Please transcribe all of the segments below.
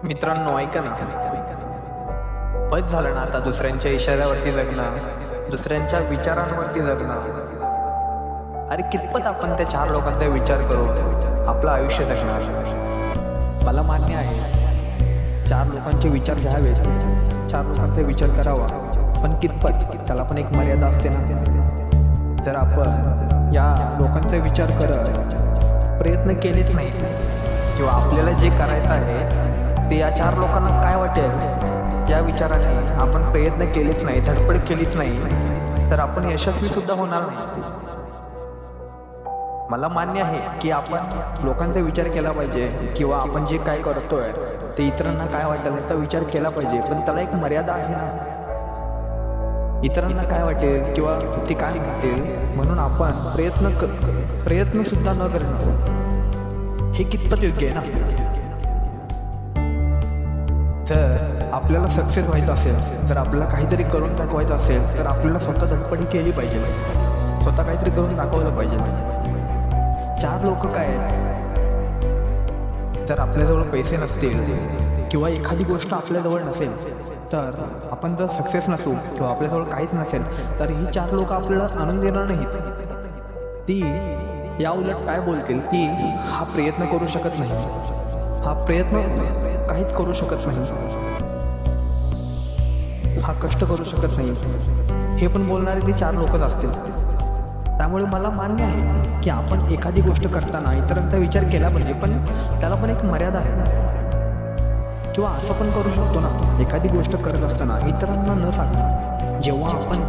मित्रांनो ऐका ना, बस झालं ना आता दुसऱ्यांच्या इशाऱ्यावरती जगणं, दुसऱ्यांच्या विचारांवरती जगणं. अरे कितपत आपण त्या चार लोकांचा विचार करू आपलं आयुष्य जगणार. मला मान्य आहे चार लोकांचे विचार घ्यावेत, चार लोकांचा विचार करावा, पण कितपत त्याला पण एक मर्यादा असते ना. जर आपण या लोकांचा विचार करत प्रयत्न केलेच नाही किंवा आपल्याला जे करायचं आहे ते या चार लोकांना काय वाटेल या विचाराने आपण प्रयत्न केलेच नाही, धडपड केलीच नाही, तर आपण यशस्वी सुद्धा होणार नाही. मला मान्य आहे की आपण लोकांचा विचार केला पाहिजे किंवा आपण जे काय करतोय ते इतरांना काय वाटेल याचा विचार केला पाहिजे, पण त्याला एक मर्यादा आहे ना. इतरांना काय वाटेल किंवा ते काय म्हणतील म्हणून आपण प्रयत्न सुद्धा न करणं हे कितपत योग्य आहे ना. जर आपल्याला सक्सेस व्हायचं असेल, तर आपल्याला काहीतरी करून दाखवायचं असेल, तर आपल्याला स्वतः धडपडी केली पाहिजे, स्वतः काहीतरी करून दाखवलं पाहिजे. चार लोक काय जर आपल्याजवळ पैसे नसतील किंवा एखादी गोष्ट आपल्याजवळ नसेल, तर आपण जर सक्सेस नसू किंवा आपल्याजवळ काहीच नसेल, तर ही चार लोक आपल्याला आणून देणार नाहीत. ती या उलट काय बोलतील की हा प्रयत्न करू शकत नाही, हा प्रयत्न काहीच करू शकत नाही, हा कष्ट करू शकत नाही, हे पण बोलणारे ती चार लोकच असतील. त्यामुळे मला मान्य आहे की आपण एखादी गोष्ट करताना इतरांचा विचार केला पाहिजे, पण त्याला पण एक मर्यादा आहे. किंवा असं पण करू शकतो ना, एखादी गोष्ट करत असताना इतरांना न सांगता जेव्हा आपण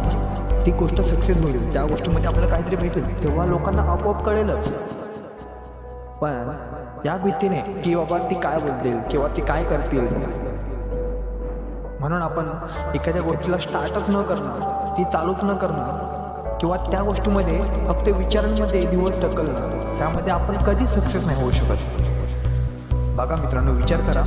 ती गोष्ट सक्सेस होईल, त्या गोष्टीमध्ये आपल्याला काहीतरी भेटेल, तेव्हा लोकांना आपोआप कळेलच. पण या भीतीने की बाबा ती काय बोलतील किंवा ती काय करतील म्हणून आपण एखाद्या गोष्टीला स्टार्टच न करणं, ती चालूच न करणं किंवा त्या गोष्टीमध्ये फक्त विचारांमध्ये दिवस ढकलणं, त्यामध्ये आपण कधीच सक्सेस नाही होऊ शकत. बघा मित्रांनो, विचार करा,